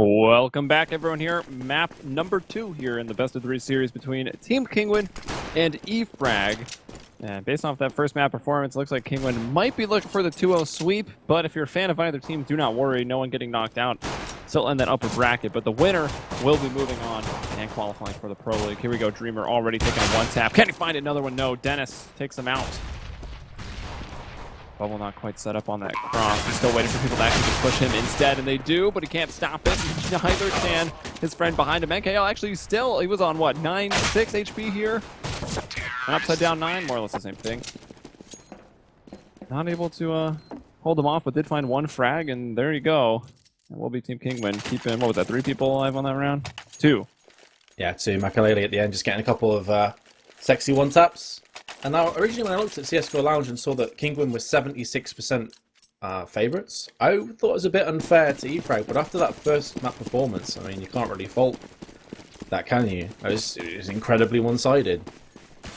Welcome back, everyone. Here, map number 2 here in the best of 3 series between Team Kinguin and eFrag. And based off that first map performance, looks like Kinguin might be looking for the 2-0 sweep, but if you're a fan of either team, do not worry. No one getting knocked out. Still in that upper bracket, but the winner will be moving on and qualifying for the Pro League. Here we go, Dreamer already taking a one tap. Can he find another one? No, Dennis takes him out. Bubble not quite set up on that cross. He's still waiting for people to actually just push him instead, and they do, but he can't stop it. Neither can his friend behind him. NKL actually he was on what, 9-6 HP here? An upside down 9, more or less the same thing. Not able to hold him off, but did find one frag, and there you go. And will be Team Kinguin keeping, what was that, 3 people alive on that round? 2. Yeah, 2. Makalele at the end, just getting a couple of sexy one-taps. And now, originally when I looked at CSGO Lounge and saw that Kinguin was 76% favourites, I thought it was a bit unfair to eFrag, but after that first map performance, I mean, you can't really fault that, can you? It was incredibly one-sided.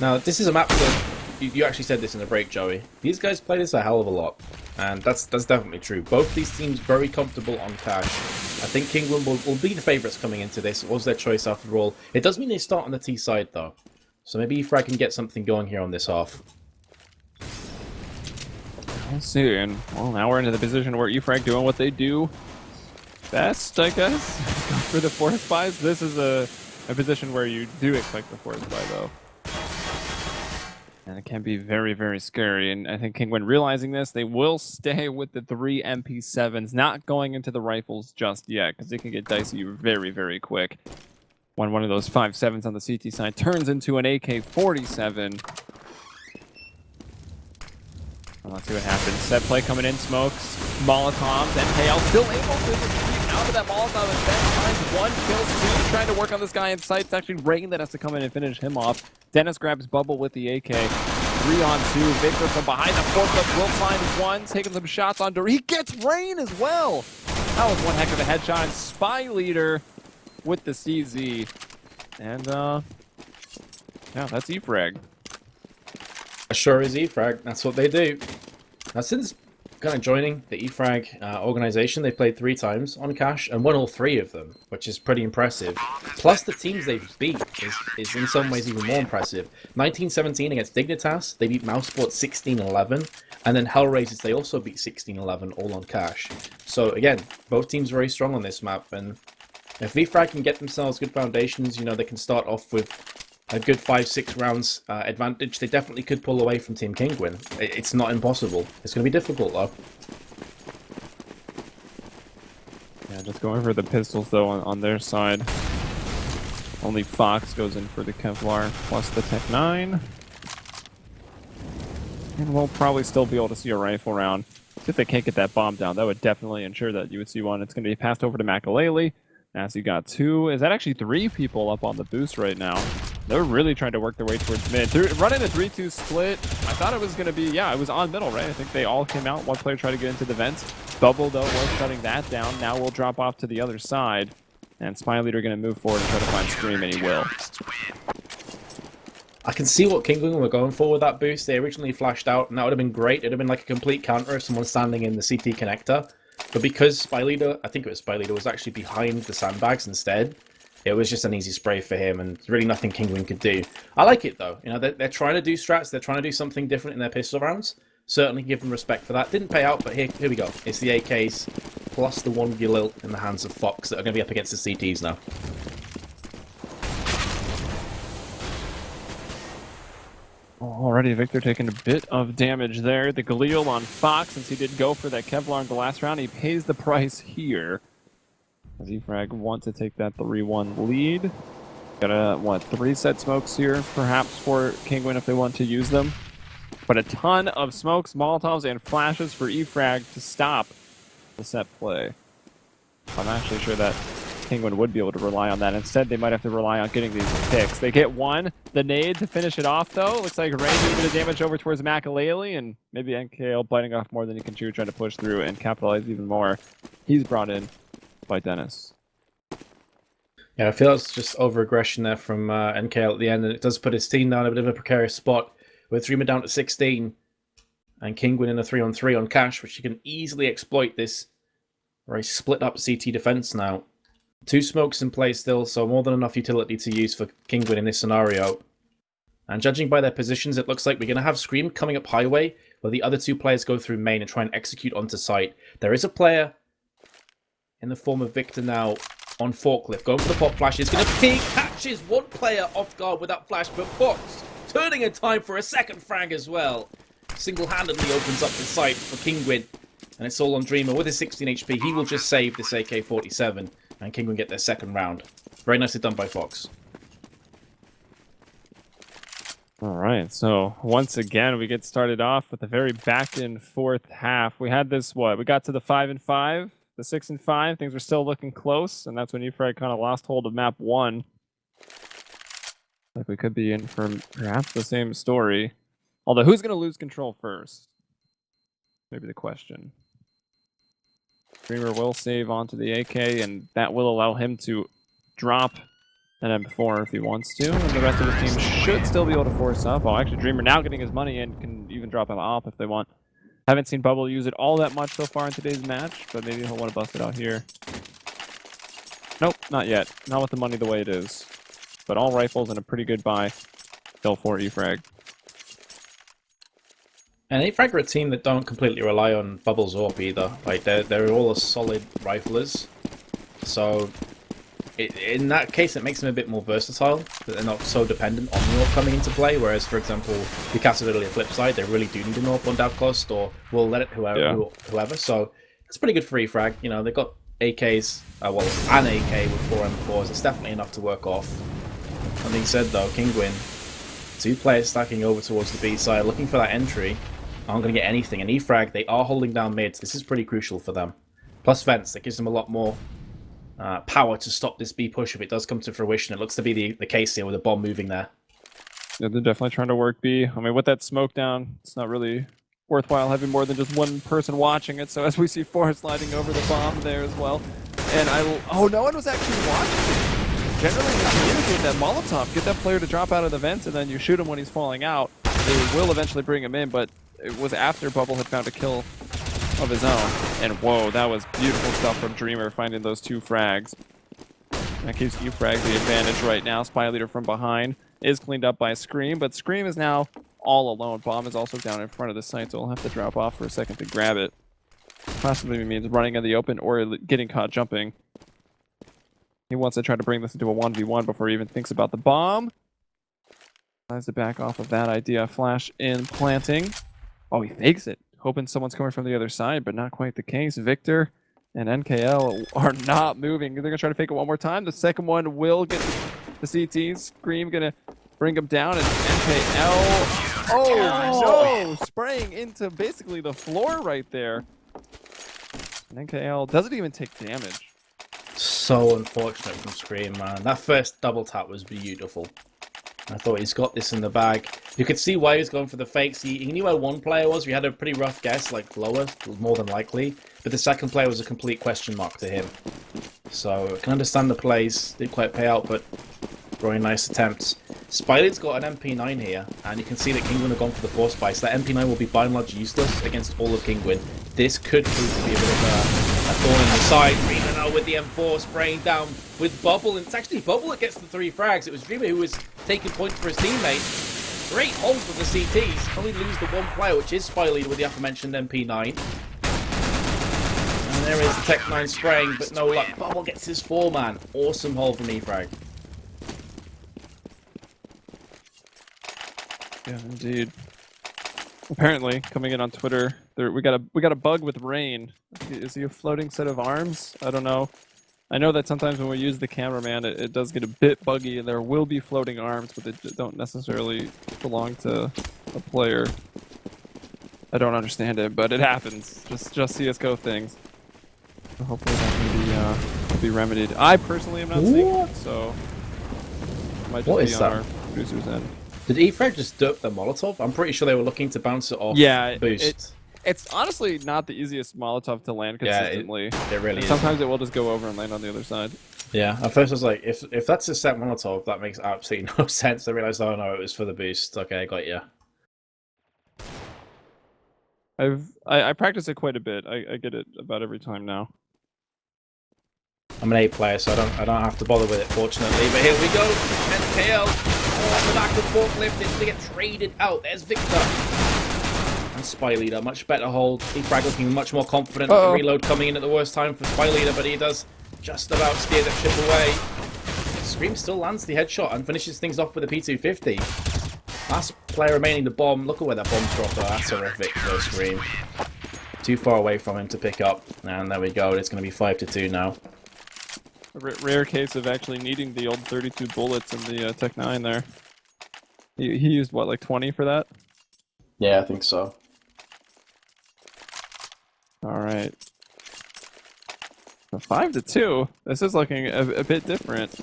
Now, this is a map that, you actually said this in the break, Joey, these guys play this a hell of a lot, and that's definitely true. Both these teams very comfortable on cash. I think Kinguin will be the favourites coming into this. It was their choice after all. It does mean they start on the T side, though. So maybe eFrag can get something going here on this half. We'll see, and well, now we're into the position where eFrag doing what they do best, I guess. Go for the forest buys. This is a position where you do expect the forest buy, though. And it can be very, very scary. And I think Kinguin realizing this, they will stay with the 3 MP7s, not going into the rifles just yet, because they can get dicey very, very quick. When one of those 5.7s on the CT side turns into an AK-47. Well, let's see what happens. Set play coming in, smokes, Molotovs, NKL still able to retreat out of that Molotov and then finds 1, kills 2, trying to work on this guy in sight. It's actually Rain that has to come in and finish him off. Dennis grabs Bubble with the AK. 3 on 2. Victor from behind the forklift will find 1, taking some shots on Dory. He gets Rain as well. That was one heck of a headshot. And Spy Leader with the CZ. And, yeah, that's eFrag. Sure is eFrag. That's what they do. Now, since kind of joining the eFrag organization, they played 3 times on cash and won all 3 of them, which is pretty impressive. Plus, the teams they've beat is in some ways even more impressive. 1917 against Dignitas, they beat Mouseport 16-11, and then Hellraisers, they also beat 16-11, all on cash. So, again, both teams very strong on this map, and if eFrag can get themselves good foundations, you know, they can start off with a good 5-6 rounds advantage. They definitely could pull away from Team Kinguin. It's not impossible. It's going to be difficult, though. Yeah, just going for the pistols, though, on their side. Only Fox goes in for the Kevlar plus the Tech 9. And we'll probably still be able to see a rifle round. If they can't get that bomb down, that would definitely ensure that you would see one. It's going to be passed over to Makalele. As you got 2. Is that actually 3 people up on the boost right now? They're really trying to work their way towards mid. They're running a 3-2 split. I thought it was going to be, yeah, it was on middle, right? I think they all came out. One player tried to get into the vents. Bubble, though, was shutting that down. Now we'll drop off to the other side. And Spy Leader going to move forward and try to find Scream, and he will. I can see what Kinguin were going for with that boost. They originally flashed out, and that would have been great. It would have been like a complete counter of someone standing in the CT connector. But because Spy Leader, I think it was Spy Leader, was actually behind the sandbags instead, it was just an easy spray for him, and really nothing Kinguin could do. I like it, though. You know, they're trying to do strats. They're trying to do something different in their pistol rounds. Certainly give them respect for that. Didn't pay out, but here we go. It's the AKs plus the 1 Galil in the hands of Fox that are going to be up against the CTs now. Already Victor taking a bit of damage there. The Galil on Fox, since he did go for that Kevlar in the last round, he pays the price here. As eFrag want to take that 3-1 lead. Got a, what, 3 set smokes here, perhaps, for Kinguin if they want to use them. But a ton of smokes, Molotovs, and flashes for eFrag to stop the set play. I'm actually sure that Kinguin would be able to rely on that. Instead, they might have to rely on getting these picks. They get 1, the nade to finish it off, though. Looks like Rain did a bit of damage over towards Makalele, and maybe NKL biting off more than he can chew, trying to push through and capitalize even more. He's brought in by Dennis. Yeah, I feel that's just over-aggression there from NKL at the end, and it does put his team down a bit of a precarious spot, with Dreamer down to 16, and Kinguin in a 3-on-3 on cash, which you can easily exploit this very split-up CT defense now. 2 smokes in play still, so more than enough utility to use for Kinguin in this scenario. And judging by their positions, it looks like we're going to have Scream coming up highway, where the other 2 players go through main and try and execute onto site. There is a player in the form of Victor now on forklift, going for the pop flash. He's going to peek, catches 1 player off guard with that flash, but Fox turning in time for a second frag as well. Single-handedly opens up the site for Kinguin, and it's all on Dreamer. With his 16 HP, he will just save this AK-47, and Kinguin get their second round. Very nicely done by Fox. All right, so once again, we get started off with a very back and forth half. We had this, we got to the 5 and 5, the 6 and 5. Things were still looking close, and that's when Efrag kind of lost hold of map 1. Like we could be in for perhaps the same story. Although, who's going to lose control first? Maybe the question. Dreamer will save onto the AK, and that will allow him to drop an M4 if he wants to, and the rest of the team should still be able to force up. Oh, actually, Dreamer now getting his money in, can even drop him off if they want. Haven't seen Bubble use it all that much so far in today's match, but maybe he'll want to bust it out here. Nope, not yet. Not with the money the way it is. But all rifles and a pretty good buy still for Efrag. And Efrag are a team that don't completely rely on Bubbles or either. Like they're all solid riflers. So in that case, it makes them a bit more versatile. That they're not so dependent on the AWP coming into play. Whereas, for example, the Casadilly flip side, they really do need an AWP on Dav Close, or will let it whoever. So it's pretty good for Efrag. You know, they've got AKs, well, an AK with 4 M4s. It's definitely enough to work off. That being said, though, Kinguin, 2 players stacking over towards the B side, looking for that entry. Aren't going to get anything. And Efrag, they are holding down mids. This is pretty crucial for them. Plus vents, that gives them a lot more power to stop this B push if it does come to fruition. It looks to be the case here with a bomb moving there. Yeah, they're definitely trying to work B. I mean, with that smoke down, it's not really worthwhile having more than just one person watching it. So as we see 4 sliding over the bomb there as well. And oh, no one was actually watching. Generally, you communicate that Molotov, get that player to drop out of the vents, and then you shoot him when he's falling out. They will eventually bring him in, but it was after Bubble had found a kill of his own. And whoa, that was beautiful stuff from Dreamer, finding those 2 frags. That gives Efrag the advantage right now. Spy Leader from behind is cleaned up by Scream, but Scream is now all alone. Bomb is also down in front of the site, so he'll have to drop off for a second to grab it. Possibly means running in the open or getting caught jumping. He wants to try to bring this into a 1v1 before he even thinks about the bomb. Tries to back off of that idea. Flash in planting. Oh, he fakes it. Hoping someone's coming from the other side, but not quite the case. Victor and NKL are not moving. They're going to try to fake it one more time. The second one will get the CT. Scream going to bring him down. And NKL... Oh, no! Spraying into basically the floor right there. And NKL doesn't even take damage. So unfortunate from Scream, man. That first double tap was beautiful. I thought he's got this in the bag. You could see why he was going for the fakes. He knew where one player was. We had a pretty rough guess, like lower, more than likely. But the second player was a complete question mark to him. So I can understand the plays. Didn't quite pay out, but very nice attempts. Spidey's got an MP9 here, and you can see that Kinguin have gone for the force spike. So that MP9 will be by and large useless against all of Kinguin. This could prove to be a bit of a thorn in the side. Dreamer now with the M4 spraying down with Bubble, and it's actually Bubble that gets the 3 frags. It was Dreamer who was taking points for his teammate. Great hold with the CTs. Only lose the 1 player, which is Spy Leader with the aforementioned MP9. And there is the Tech 9 spraying, but no luck. Bubble gets his 4-man. Awesome hold from Efrag. Yeah, indeed. Apparently, coming in on Twitter, we got a bug with Rain. Is he a floating set of arms? I don't know. I know that sometimes when we use the cameraman, it does get a bit buggy, and there will be floating arms, but they don't necessarily belong to a player. I don't understand it, but it happens. Just CS:GO things. So hopefully that can be remedied. I personally am not seeing it, so it might just be on our producer's end. Did Efrag just dope the Molotov? I'm pretty sure they were looking to bounce it off. Yeah, boost. It's honestly not the easiest Molotov to land consistently. Yeah, it really is. Sometimes it will just go over and land on the other side. Yeah, at first I was like, if that's a set Molotov, that makes absolutely no sense. I realized, oh no, it was for the boost. Okay, I got you. I practice it quite a bit. I get it about every time now. I'm an 8 player, so I don't have to bother with it, fortunately. But here we go. NKL on the back of the forklift. It's going to get traded out. There's Victor. And Spy Leader, much better hold. E-Frag looking much more confident. The reload coming in at the worst time for Spy Leader, but he does just about steer that ship away. Scream still lands the headshot and finishes things off with a P250. Last player remaining, the bomb. Look at where that bomb's dropped. Oh, that's horrific for Scream. Too far away from him to pick up. And there we go. It's going to be 5-2 now. A rare case of actually needing the old 32 bullets in the Tech 9 there. He used, what, like 20 for that? Yeah, I think so. Alright. So 5-2. This is looking a bit different.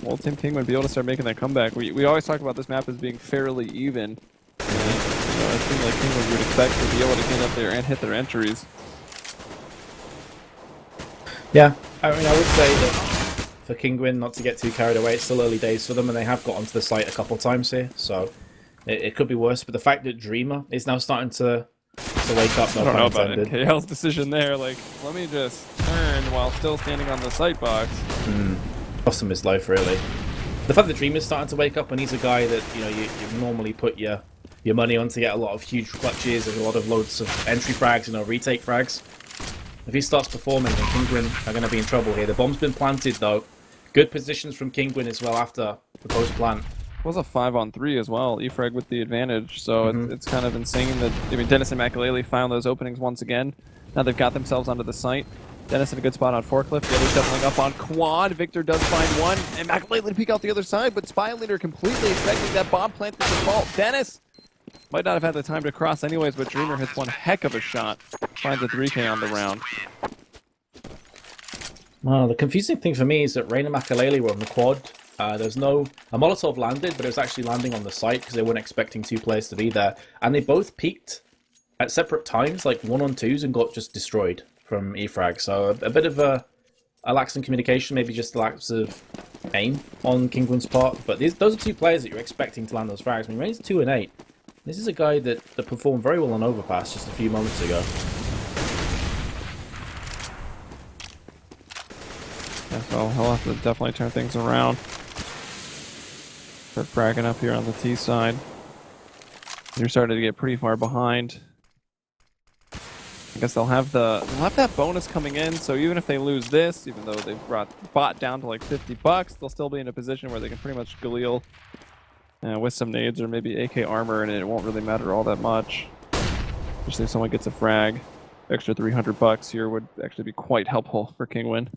Will Team Kinguin be able to start making that comeback? We always talk about this map as being fairly even. And, it seems like Kinguin would expect to be able to get up there and hit their entries. Yeah, I mean, I would say that for Kinguin, not to get too carried away, it's still early days for them, and they have got onto the site a couple times here, so it could be worse. But the fact that Dreamer is now starting to wake up, no I don't know pun about intended. NKL's decision there. Like, let me just turn while still standing on the sight box. Cost him his life, really. The fact that Dreamer's starting to wake up, and he's a guy that you normally put your money on to get a lot of huge clutches and a lot of loads of entry frags, retake frags. If he starts performing, then Kinguin are going to be in trouble here. The bomb's been planted, though. Good positions from Kinguin as well after the post-plant. It was a 5-on-3 as well. E-Frag with the advantage, so it's kind of insane that Dennis and Makalele found those openings once again. Now they've got themselves onto the site. Dennis in a good spot on forklift. The other's doubling up on quad. Victor does find one, and Makalele to peek out the other side, but Spy Leader completely expecting that bomb plant to default. Dennis might not have had the time to cross anyways, but Dreamer hits one heck of a shot. Finds a 3K on the round. Well, the confusing thing for me is that Rain and Makalele were on the quad. There's no... A Molotov landed, but it was actually landing on the site because they weren't expecting 2 players to be there. And they both peaked at separate times, like 1-on-2s, and got just destroyed from E-Frag. So a bit of a lax in communication, maybe just a lax of aim on Kinguin's part. But those are 2 players that you're expecting to land those frags. I mean, Rain's 2 and 8. This is a guy that performed very well on Overpass just a few moments ago. Yeah, so he'll have to definitely turn things around. Start fragging up here on the T side. You're starting to get pretty far behind. I guess they'll have that bonus coming in, so even if they lose this, even though they've brought bot down to like $50, they'll still be in a position where they can pretty much Galil with some nades or maybe AK armor, and it won't really matter all that much. Especially if someone gets a frag. Extra $300 here would actually be quite helpful for Kinguin.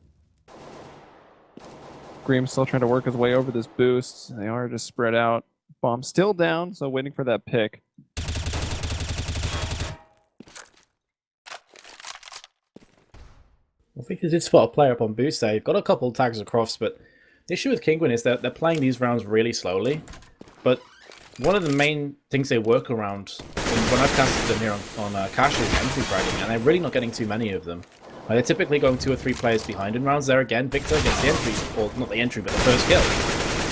Scream's still trying to work his way over this boost. They are just spread out. Bomb still down, so waiting for that pick. I think he did spot a player up on boost there. Got a couple tags across, but the issue with Kinguin is that they're playing these rounds really slowly. But one of the main things they work around when I've casted them here on cache is entry fragging, and they're really not getting too many of them. They're typically going 2 or 3 players behind in rounds. There again, Victor gets the entry, or not the entry, but the first kill.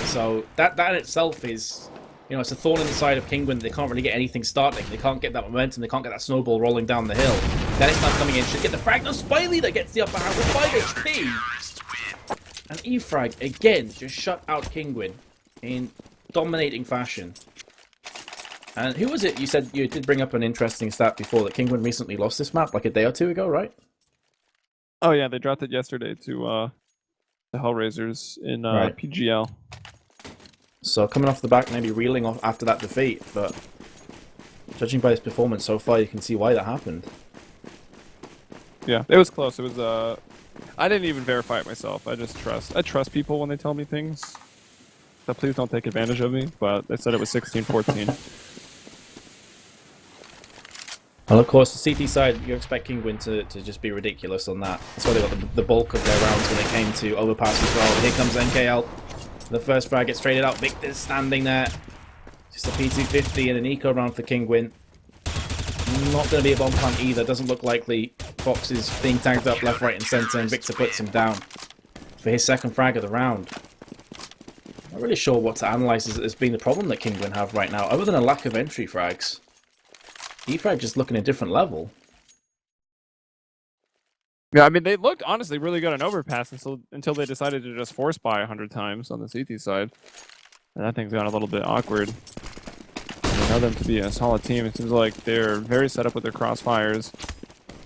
So that in itself is, it's a thorn in the side of Kinguin. They can't really get anything starting. They can't get that momentum. They can't get that snowball rolling down the hill. Dennis now coming in, should get the frag. No, Spy Leader gets the upper hand with 5 HP. And E-Frag, again, just shut out Kinguin in dominating fashion. And who was it? You said you did bring up an interesting stat before that Kinguin recently lost this map, like a day or 2 ago, right? Oh yeah, they dropped it yesterday to the Hellraisers in Right. PGL. So coming off the back, maybe reeling off after that defeat, but judging by his performance so far, you can see why that happened. Yeah, it was close. It was I didn't even verify it myself. I trust people when they tell me things. So please don't take advantage of me, but they said it was 16-14. Well, of course, the CT side, you expect Kinguin to just be ridiculous on that. That's why they got the bulk of their rounds when it came to Overpass as well. Here comes NKL. The first frag gets traded out. Victor's standing there. Just a P250 and an eco round for Kinguin. Not going to be a bomb plant either. Doesn't look likely. Fox is being tagged up left, right, and centre, and Victor puts him down for his second frag of the round. Not really sure what to analyse as being the problem that Kinguin have right now, other than a lack of entry frags. E-Frag just looking a different level. Yeah, I mean, they looked honestly really good on overpass until they decided to just force buy 100 times on the CT side. And that thing's got a little bit awkward. I know them to be a solid team. It seems like they're very set up with their crossfires,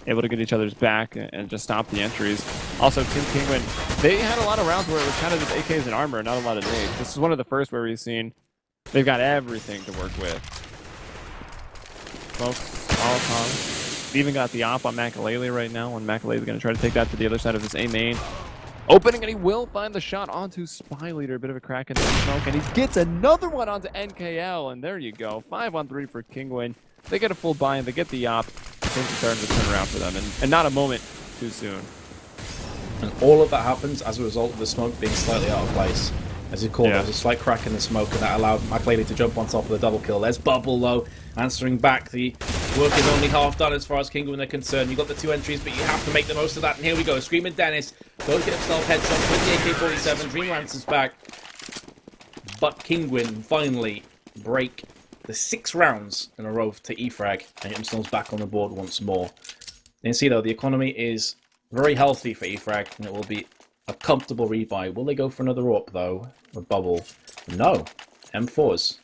able to get each other's back and just stop the entries. Also, Team Kinguin, they had a lot of rounds where it was kind of just AKs and armor, not a lot of nades. This is one of the first where we've seen they've got everything to work with. Smokes, Molotov. We even got the op on Makalele right now, and Makalele's going to try to take that to the other side of his A main. Opening, and he will find the shot onto Spy Leader. A bit of a crack in the smoke, and he gets another one onto NKL, and there you go. 5-on-3 for Kinguin. They get a full buy-in, they get the op. Things are starting to turn around for them, and not a moment too soon. And all of that happens as a result of the smoke being slightly out of place. As you call it, there was a slight crack in the smoke, and that allowed Makalele to jump on top of the double kill. There's Bubble, though, answering back. The work is only half done as far as Kinguin are concerned. You've got the 2 entries, but you have to make the most of that. And here we go. Screaming Dennis goes to get himself headshot with the AK-47. Dream answers back. But Kinguin finally break the 6 rounds in a row to E-Frag and get themselves back on the board once more. You can see, though, the economy is very healthy for E-Frag, and it will be a comfortable rebuy. Will they go for another AWP, though, with Bubble? No. M4s.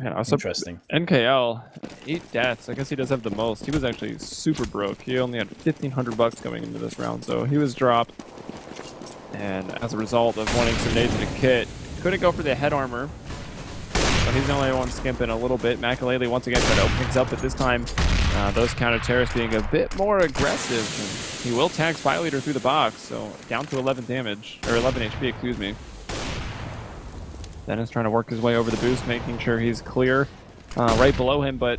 Man, also interesting. NKL, 8 deaths. I guess he does have the most. He was actually super broke. He only had 1,500 bucks going into this round, so he was dropped. And as a result of wanting some nades in a kit, couldn't go for the head armor. So he's the only one skimping a little bit. Makalele once again trying to open things up, but this time those counter-terrorists being a bit more aggressive. And he will tag Spy Leader through the box, so down to 11 damage, or 11 HP, excuse me. Dennis trying to work his way over the boost, making sure he's clear right below him, but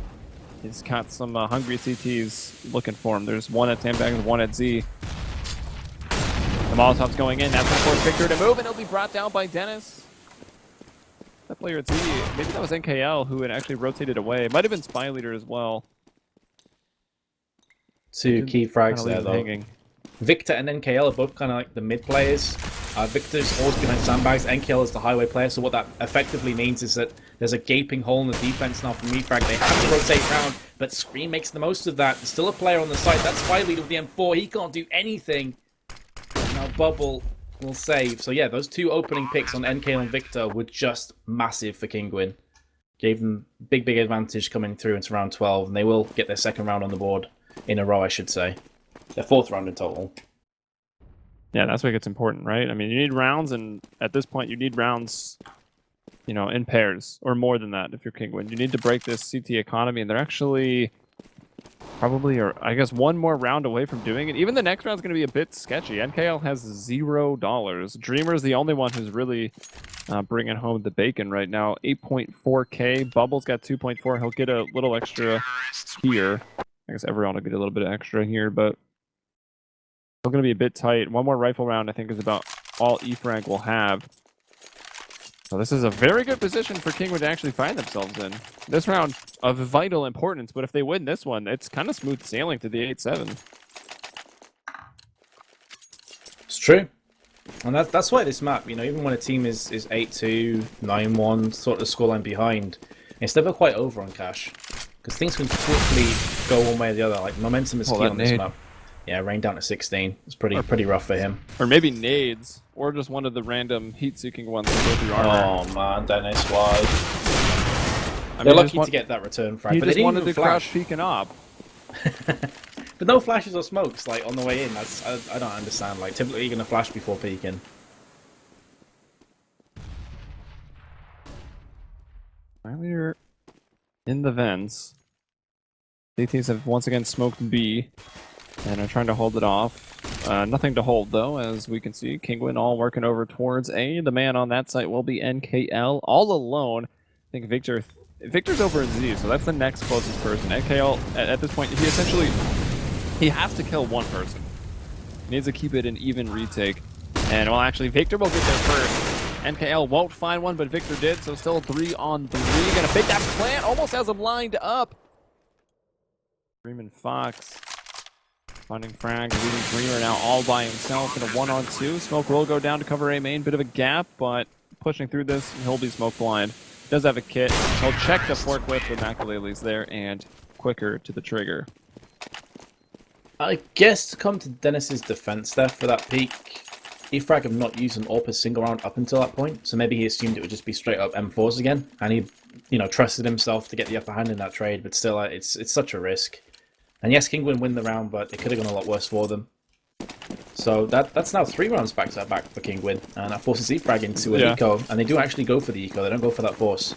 he's got some hungry CTs looking for him. There's one at Sandbags, one at Z. The Molotov's going in. That's going to force Victor to move, and he'll be brought down by Dennis. That player at Z, maybe that was NKL who had actually rotated away. It might have been Spy Leader as well. 2 key frags there, though. Hanging. Victor and NKL are both kind of like the mid players. Victor's always behind sandbags. NKL is the highway player, so what that effectively means is that there's a gaping hole in the defense now from E-Frag. They have to rotate around, but Scream makes the most of that. There's still a player on the side. That's Spy Leader with the M4. He can't do anything. Now Bubble will save. So yeah, those 2 opening picks on NKL and Victor were just massive for Kinguin. Gave them big advantage coming through into round 12, and they will get their 2nd round on the board in a row, I should say. Their 4th round in total. Yeah, that's what gets important, right? I mean, you need rounds, and at this point, you need rounds, you know, in pairs, or more than that if you're Kinguin. You need to break this CT economy, and they're actually probably, or I guess, 1 more round away from doing it. Even the next round's going to be a bit sketchy. NKL has $0. Dreamer's the only one who's really bringing home the bacon right now. 8.4K. Bubble's got 2.4. He'll get a little extra here. I guess everyone will get a little bit extra here, but still going to be a bit tight. 1 more rifle round, I think, is about all E-Frag will have. So this is a very good position for Kinguin to actually find themselves in. This round of vital importance, but if they win this one, it's kind of smooth sailing to the 8-7. It's true. And that's why this map, you know, even when a team is 8-2, 9-1, sort of scoreline behind, it's never quite over on Cash. Because things can quickly go one way or the other. Like, momentum is key on this map. Yeah, rain down to 16. It's pretty rough for him. Or maybe nades, or just one of the random heat-seeking ones that go through armor. Oh man, Dennis, why? They're lucky to get that return frag, but they didn't even crouch peek and op. But no flashes or smokes, like, on the way in. I don't understand. Like, typically you're going to flash before peeking. We're in the vents. CTs have once again smoked B, and are trying to hold it off. Nothing to hold, though, as we can see. Kinguin all working over towards A. The man on that site will be NKL, all alone. I think Victor's over at Z, so that's the next closest person. NKL, at this point, he has to kill 1 person. He needs to keep it an even retake. And, well, actually, Victor will get there first. NKL won't find one, but Victor did, so still 3-on-3. Gonna fake that plant, almost has him lined up. Dreamin' Fox finding frag, leaving Dreamer now all by himself in a 1-on-2. Smoke will go down to cover A main, bit of a gap, but pushing through this, he'll be smoke blind. Does have a kit. He'll check the forklift with Makalele's there and quicker to the trigger. I guess to come to Dennis's defense there for that peak, Efrag have not used an AWP single round up until that point, so maybe he assumed it would just be straight up M4s again, and he, trusted himself to get the upper hand in that trade, but still, it's such a risk. And yes, Kinguin win the round, but it could have gone a lot worse for them. So that's now 3 rounds back-to-back for Kinguin, and that forces Efrag into an eco, and they do actually go for the eco, they don't go for that force.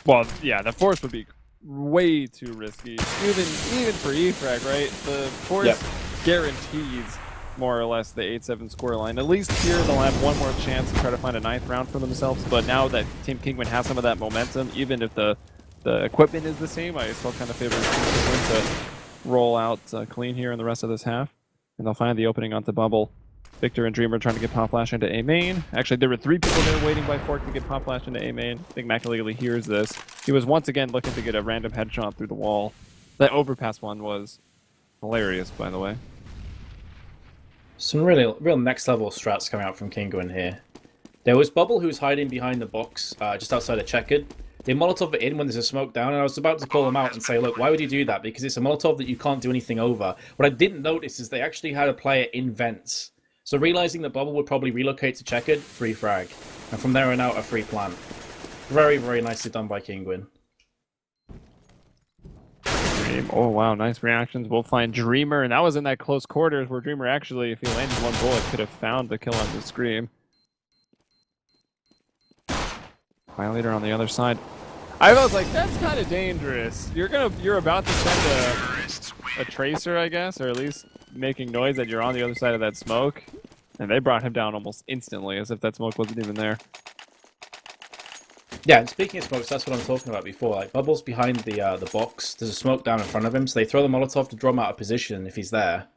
Well, yeah, the force would be way too risky, even for Efrag, right? The force guarantees more or less the 8-7 scoreline. At least here they'll have one more chance to try to find a 9th round for themselves, but now that Team Kinguin has some of that momentum, even if the equipment is the same, I still kind of favor Team Kinguin to roll out clean here in the rest of this half, and they'll find the opening onto Bubble. Victor and Dreamer trying to get Pop Flash into A main. Actually, there were 3 people there waiting by Fork to get Pop Flash into A main. I think Macalegally hears this. He was once again looking to get a random headshot through the wall. That overpass one was hilarious, by the way. Some real next level strats coming out from Kinguin here. There was Bubble who was hiding behind the box just outside of Checkered. They Molotov it in when there's a smoke down, and I was about to call him out and say, look, why would you do that? Because it's a Molotov that you can't do anything over. What I didn't notice is they actually had a player in vents. So realizing that Bubble would probably relocate to Checkered, free frag. And from there on out, a free plant. Very, very nicely done by Kinguin. Oh wow, nice reactions. We'll find Dreamer, and that was in that close quarters where Dreamer actually, if he landed one bullet, could have found the kill on the Scream. Violator on the other side. I was like, that's kind of dangerous. You're about to send a tracer, I guess, or at least making noise that you're on the other side of that smoke, and they brought him down almost instantly, as if that smoke wasn't even there. Yeah, and speaking of smokes, that's what I'm talking about before. Like, Bubble's behind the box. There's a smoke down in front of him, so they throw the Molotov to draw him out of position if he's there.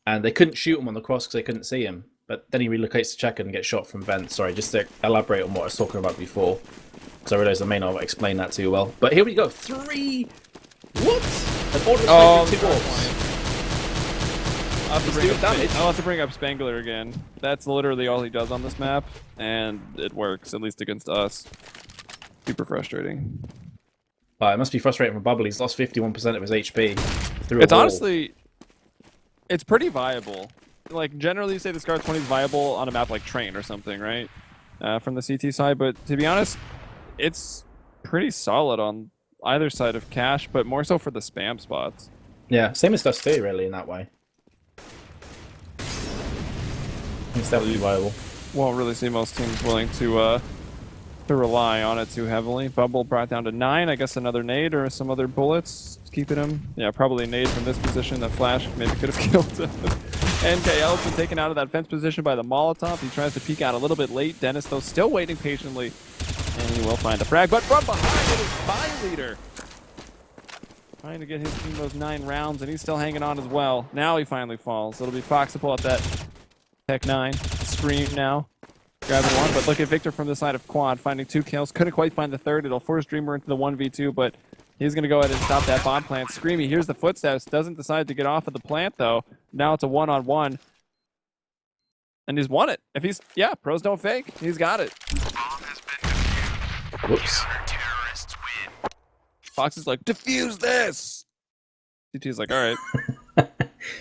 And they couldn't shoot him on the cross because they couldn't see him. But then he relocates to check and gets shot from vent. Sorry, just to elaborate on what I was talking about before. Because I realised I may not have explained that too well. But here we go. 3... What? An order of 2 balls. I'll have to bring up Spangler again. That's literally all he does on this map, and it works, at least against us. Super frustrating. It must be frustrating for Bubble. He's lost 51% of his HP. It's honestly... It's pretty viable. Like, generally you say the Scar 20 is viable on a map like Train or something, right? From the CT side, but to be honest, it's pretty solid on either side of Cash, but more so for the spam spots. Yeah, same as Dust 2, really, in that way. It's definitely viable. Won't really see most teams willing to rely on it too heavily. Bubble brought down to 9. I guess another nade or some other bullets keeping him. Yeah, probably a nade from this position. That flash maybe could have killed him. NKL's been taken out of that fence position by the Molotov. He tries to peek out a little bit late. Dennis, though, still waiting patiently. And he will find the frag. But from behind it is Violator. Trying to get his team those 9 rounds, and he's still hanging on as well. Now he finally falls. It'll be Fox to pull out that Tech 9. Scream now. Grabbing one, but look at Victor from the side of Quad, finding 2 kills. Couldn't quite find the third. It'll force Dreamer into the 1v2, but he's going to go ahead and stop that bomb plant. Screamy hears the footsteps, doesn't decide to get off of the plant, though. Now it's a one-on-one. And he's won it. If he's... Yeah, pros don't fake. He's got it. Whoops. Fox is like, defuse this! CT's like, alright. Alright,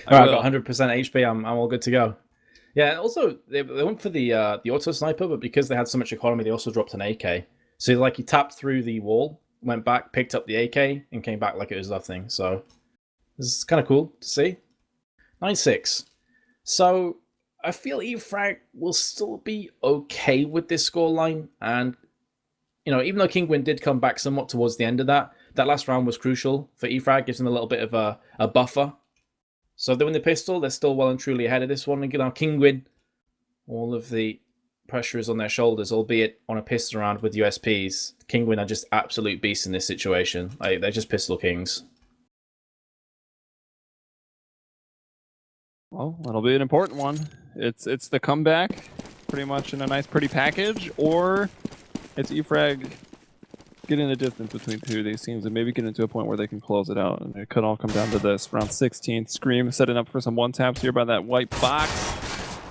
I've got 100% HP. I'm all good to go. Yeah, and also, they went for the auto sniper, but because they had so much economy, they also dropped an AK. So, like, he tapped through the wall, went back, picked up the AK, and came back like it was nothing. So, this is kind of cool to see. 9-6. So, I feel EFrag will still be okay with this scoreline. And, even though Kinguin did come back somewhat towards the end of that last round was crucial for EFrag, gives them a little bit of a buffer. So if they win the pistol, they're still well and truly ahead of this one. And now Kinguin, all of the pressure is on their shoulders, albeit on a pistol round with USPs. Kinguin are just absolute beasts in this situation. They're just pistol kings. Well, that'll be an important one. It's the comeback, pretty much in a nice, pretty package, or it's EFrag getting the distance between 2 of these teams and maybe getting to a point where they can close it out. And it could all come down to this. Round 16, Scream setting up for some one-taps here by that white box.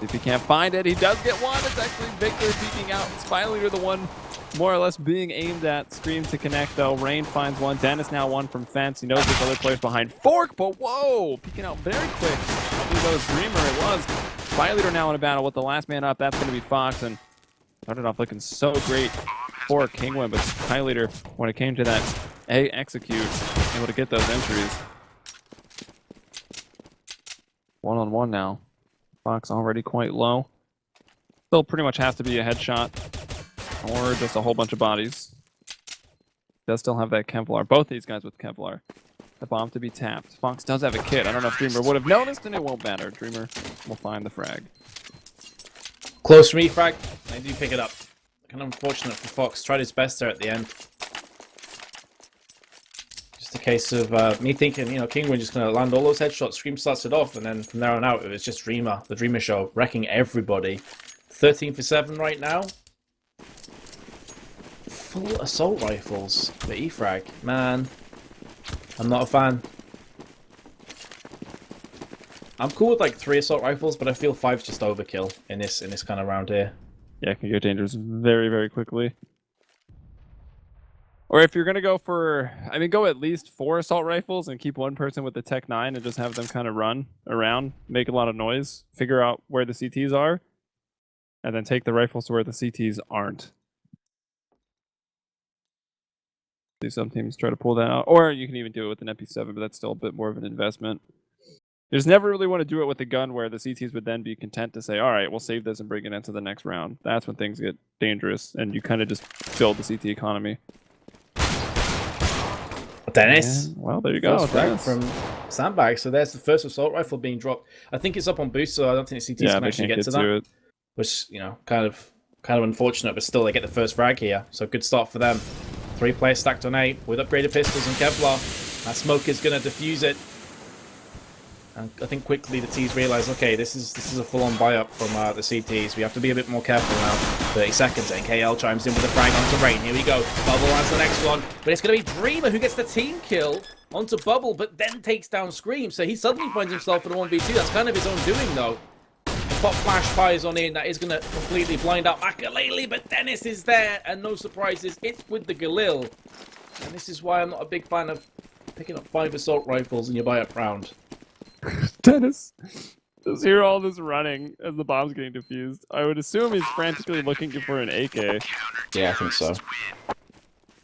If he can't find it, he does get one. It's actually Victor peeking out. Spy Leader the one more or less being aimed at. Scream to connect, though. Rain finds one. Dennis now one from Fence. He knows there's other players behind Fork, but whoa! Peeking out very quick. I believe that was Dreamer. It was. Fire Leader now in a battle with the last man up. That's going to be Fox, and started off looking so great for Kinguin, but Fire Leader, when it came to that execute, able to get those entries. One-on-one now. Fox already quite low. Still pretty much has to be a headshot or just a whole bunch of bodies. Does still have that Kevlar. Both these guys with Kevlar. The bomb to be tapped. Fox does have a kit. I don't know if Dreamer would have noticed, and it won't matter. Dreamer will find the frag. Close for me, frag. I do pick it up. Kind of unfortunate for Fox. Tried his best there at the end. Just a case of me thinking, you know, Kinguin just going to land all those headshots. Scream starts it off, and then from there on out, it was just Dreamer. The Dreamer show, wrecking everybody. 13 for 7 right now. Full assault rifles for E-Frag. Man, I'm not a fan. I'm cool with like 3 assault rifles, but I feel 5's just overkill in this kind of round here. Yeah, it can get dangerous very, very quickly. Or if you're going to go for, I mean, go at least 4 assault rifles and keep one person with the Tech 9 and just have them kind of run around, make a lot of noise, figure out where the CTs are, and then take the rifles to where the CTs aren't. See some teams try to pull that out. Or you can even do it with an MP7, but that's still a bit more of an investment. You just never really want to do it with a gun where the CTs would then be content to say, all right, we'll save this and bring it into the next round. That's when things get dangerous, and you kind of just build the CT economy. Dennis. And, well, there you go. Dennis. From Sandbag. So there's the first assault rifle being dropped. I think it's up on boost, so I don't think the CTs can actually get to that. Which, you know, kind of unfortunate, but still they get the first frag here. So good start for them. 3 players stacked on A with upgraded pistols and Kevlar. That smoke is going to defuse it. And I think quickly the T's realise, okay, this is a full-on buy-up from the CTs. We have to be a bit more careful now. 30 seconds, NKL chimes in with a frag onto Rain. Here we go. Bubble has the next one. But it's going to be Dreamer who gets the team kill onto Bubble, but then takes down Scream. So he suddenly finds himself in a 1v2. That's kind of his own doing, though. The pop flash fires on in. That is going to completely blind out Makalele, but Dennis is there. And no surprises, it's with the Galil. And this is why I'm not a big fan of picking up 5 assault rifles in your buy-up round. Dennis, just hear all this running as the bomb's getting defused. I would assume he's frantically looking for an AK. Yeah, I think so.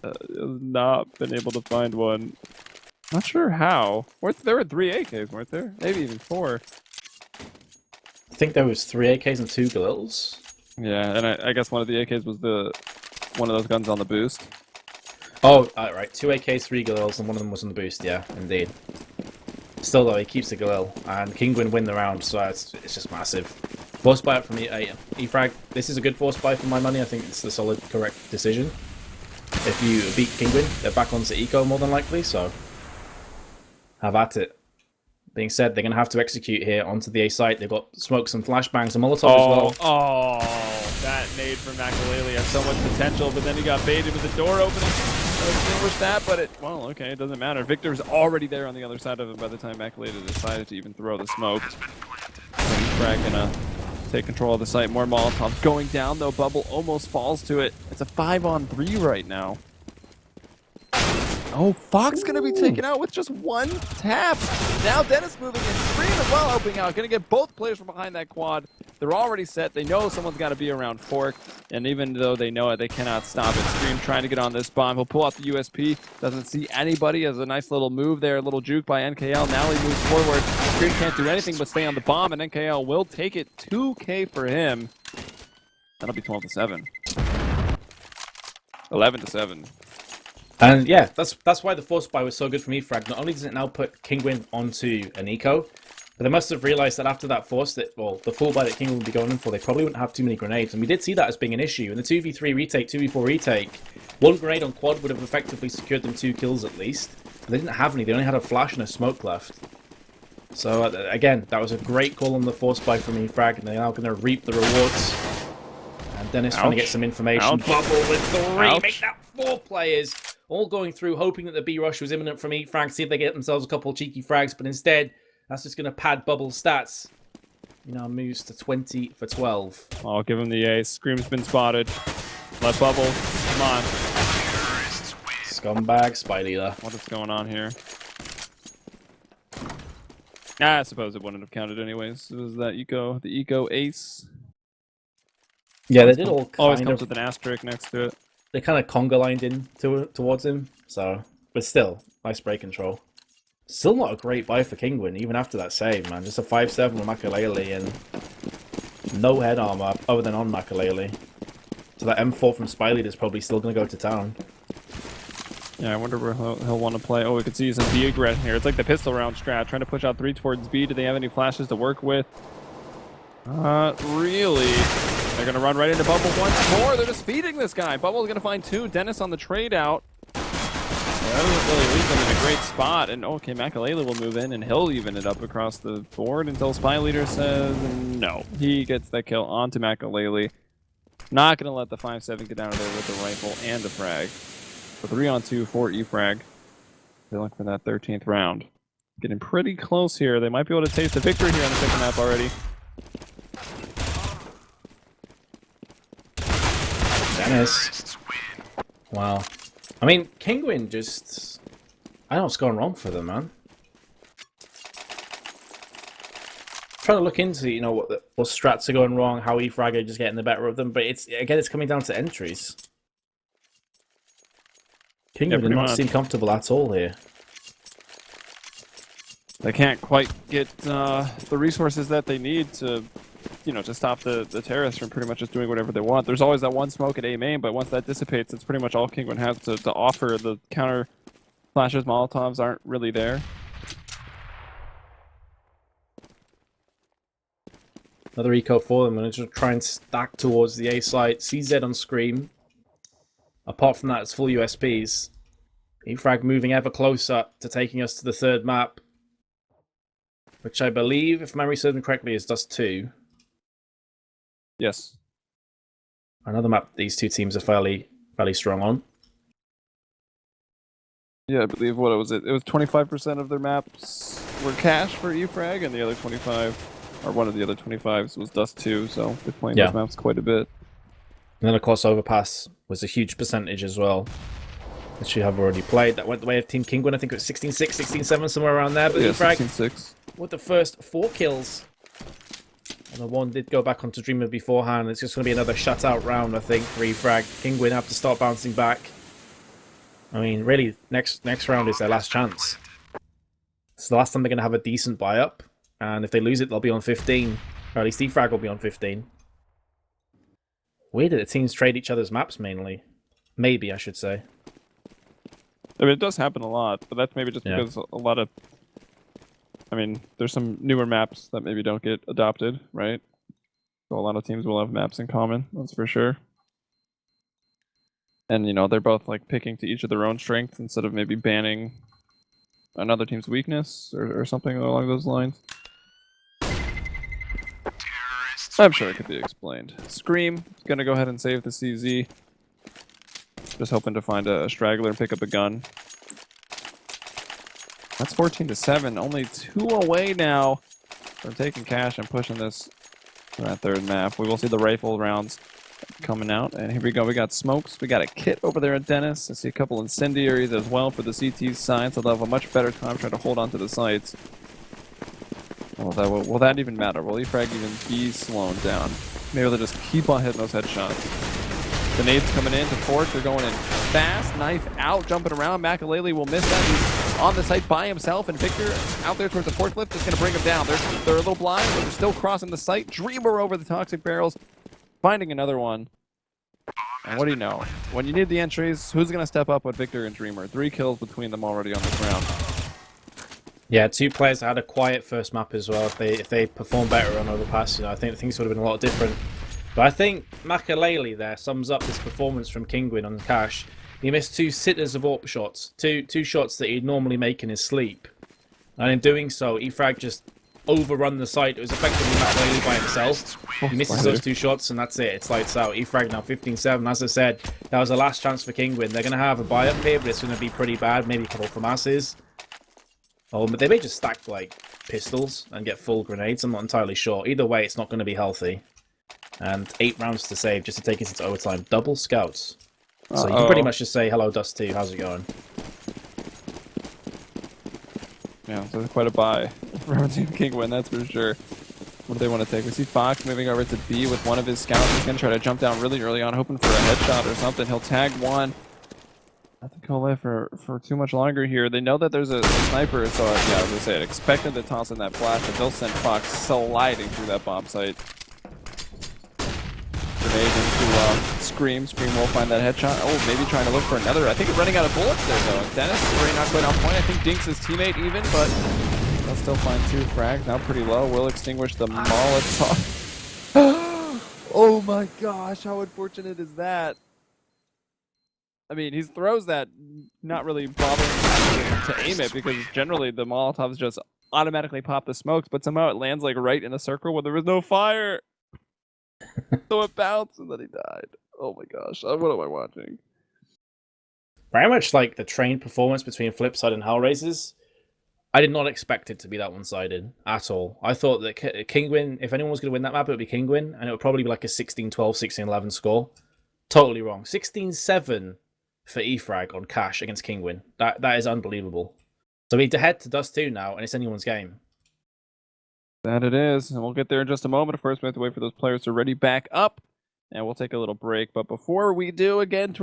Has not been able to find one. Not sure how. There were 3 AKs, weren't there? Maybe even 4. I think there was 3 AKs and 2 Galils. Yeah, and I guess one of the AKs was one of those guns on the boost. Oh, right. 2 AKs, 3 Galils, and one of them was on the boost. Yeah, indeed. Still, though, he keeps the Galil, and Kinguin win the round, so it's just massive. Force buy up from E-Frag. This is a good force buy for my money. I think it's the solid, correct decision. If you beat Kinguin, they're back onto Eco more than likely, so have at it. Being said, they're going to have to execute here onto the A site. They've got smokes and flashbangs and Molotov as well. Oh, that nade from Makalele has so much potential, but then he got baited with the door opening. Distinguish that, but well, okay, it doesn't matter. Victor's already there on the other side of him by the time Makalele decided to even throw the smoke. Frag gonna take control of the site. More Molotovs going down, though. Bubble almost falls to it. It's a 5-on-3 right now. Oh, Fox going to be taken out with just 1 tap. Now Dennis moving in. Scream as well helping out. Going to get both players from behind that quad. They're already set. They know someone's got to be around Fork. And even though they know it, they cannot stop it. Scream trying to get on this bomb. He'll pull out the USP. Doesn't see anybody. Has a nice little move there. A little juke by NKL. Now he moves forward. Scream can't do anything but stay on the bomb. And NKL will take it. 2K for him. That'll be 12-7. 11-7. And yeah, that's why the force buy was so good for me, Frag. Not only does it now put Kinguin onto an eco, but they must have realized that after that force, the full buy that Kinguin would be going in for, they probably wouldn't have too many grenades. And we did see that as being an issue. In the 2v3 retake, 2v4 retake, 1 grenade on quad would have effectively secured them 2 kills at least. But they didn't have any. They only had a flash and a smoke left. So again, that was a great call on the force buy from me, Frag, and they're now going to reap the rewards. And Dennis trying to get some information. Bubble with 3, make that 4 players. All going through, hoping that the B rush was imminent from E-Frag, see if they get themselves a couple of cheeky frags, but instead, that's just going to pad Bubble's stats. He now moves to 20 for 12. I'll give him the ace. Scream's been spotted. Let bubble. Come on. Scumbag spy leader. What is going on here? I suppose it wouldn't have counted anyways. It was that the eco ace. Yeah, they did all always kind comes of. with an asterisk next to it. They kind of conga lined in towards him. So, but still, nice break control. Still not a great buy for Kinguin, even after that save, man. Just a 5-7 with Makalele and no head armor other than on Makalele. So that M4 from Spy Leader is probably still going to go to town. Yeah, I wonder where he'll want to play. Oh, we could see some B aggression here. It's like the pistol round strat, trying to push out 3 towards B. Do they have any flashes to work with? Really. They're going to run right into Bubble once more. They're just feeding this guy. Bubble's going to find 2. Dennis on the trade out. That doesn't really leave them in a great spot. And okay, Makalele will move in, and he'll even it up across the board until Spy Leader says no. He gets that kill onto Makalele. Not going to let the 5-7 get out of there with the rifle and the frag. So 3-on-2 for E-frag. They look for that 13th round. Getting pretty close here. They might be able to taste the victory here on the second map already. Dennis. Wow. I mean, Kinguin just... I don't know what's going wrong for them, man. Trying to look into, you know, what strats are going wrong, how E-frag are just getting the better of them, but it's coming down to entries. Kinguin do not seem comfortable at all here. They can't quite get the resources that they need to, you know, to stop the terrorists from pretty much just doing whatever they want. There's always that one smoke at A main, but once that dissipates, it's pretty much all Kinguin has to offer. The counter flashes, Molotovs aren't really there. Another eco for them, and just try and stack towards the A site. CZ on Scream. Apart from that, it's full USPs. E-frag moving ever closer to taking us to the third map. Which I believe, if memory serves me correctly, is Dust 2. Yes. Another map these two teams are fairly strong on. Yeah, I believe, what was it? It was 25% of their maps were cash for E-frag, and the other 25, or one of the other 25s was Dust 2, so they're playing those maps quite a bit. And then, of course, Overpass was a huge percentage as well, which you have already played. That went the way of Team Kinguin. I think it was 16-6, 16-7, somewhere around there. But yeah, E-frag 16-6. With the first 4 kills. And the one did go back onto Dreamer beforehand. It's just going to be another shutout round, I think, for E-frag. Kinguin have to start bouncing back. I mean, really, next round is their last chance. It's the last time they're going to have a decent buy-up. And if they lose it, they'll be on 15. Or at least E-frag will be on 15. Weird that the teams trade each other's maps, mainly. Maybe, I should say. I mean, it does happen a lot, but that's maybe just because a lot of... I mean, there's some newer maps that maybe don't get adopted, right? So a lot of teams will have maps in common, that's for sure. And, you know, they're both, like, picking to each of their own strengths instead of maybe banning another team's weakness or something along those lines. I'm sure it could be explained. Scream is going to go ahead and save the CZ. Just hoping to find a straggler and pick up a gun. That's 14-7. Only 2 away now from taking cash and pushing this to that third map. We will see the rifle rounds coming out. And here we go. We got smokes. We got a kit over there at Dennis. I see a couple incendiaries as well for the CT's side, so they'll have a much better time trying to hold on to the sites. Will that even matter? Will E-frag even be slowed down? Maybe they'll just keep on hitting those headshots. The nades coming in to Fort. They're going in fast. Knife out, jumping around. Makalele will miss that. He's on the site by himself, and Victor out there towards the forklift is going to bring him down. They're a little blind, but they're still crossing the site. Dreamer over the toxic barrels, finding another one. And what do you know? When you need the entries, who's going to step up with Victor and Dreamer? 3 kills between them already on this round. Yeah, 2 players had a quiet first map as well. If they performed better on Overpass, you know, I think things would have been a lot different. But I think Makalele there sums up this performance from Kinguin on Cash. He missed 2 sitters of AWP shots, two shots that he'd normally make in his sleep. And in doing so, E-frag just overrun the site. It was effectively Makalele by himself. He misses those 2 shots, and that's it. It's lights out. E-frag now 15-7. As I said, that was the last chance for Kinguin. They're going to have a buy-up here, but it's going to be pretty bad. Maybe a couple for masses. Oh, but they may just stack, like, pistols and get full grenades. I'm not entirely sure. Either way, it's not going to be healthy. And 8 rounds to save just to take us into overtime. Double scouts. So you can pretty much just say, hello, Dust 2, how's it going? Yeah, so quite a buy from Team Kinguin, that's for sure. What do they want to take? We see Fox moving over to B with one of his scouts. He's going to try to jump down really early on, hoping for a headshot or something. He'll tag one. I think he'll live for too much longer here. They know that there's a sniper, so yeah, I was going to say, I expected to toss in that flash, but they'll send Fox sliding through that bomb site. Grenade into Scream. Scream will find that headshot. Oh, maybe trying to look for another. I think he's running out of bullets there, though. Dennis is already not quite on point. I think Dinks his teammate even, but they'll still find 2 frags. Now pretty low. Will extinguish the Molotov. Oh my gosh, how unfortunate is that? I mean, he throws that, not really bothering to aim it, because generally the Molotovs just automatically pop the smokes, but somehow it lands like right in a circle where there was no fire. So it bounced and then he died. Oh my gosh, what am I watching? Very much like the train performance between Flipside and Hellraisers. I did not expect it to be that one-sided at all. I thought that Kinguin, if anyone was going to win that map, it would be Kinguin, and it would probably be like a 16-12, 16-11 score. Totally wrong. 16-7 for E-Frag on Cash against Kinguin. That is unbelievable. So we need to head to Dust 2 now, and it's anyone's game. That it is, and we'll get there in just a moment. Of course, we have to wait for those players to ready back up, and we'll take a little break. But before we do, again, to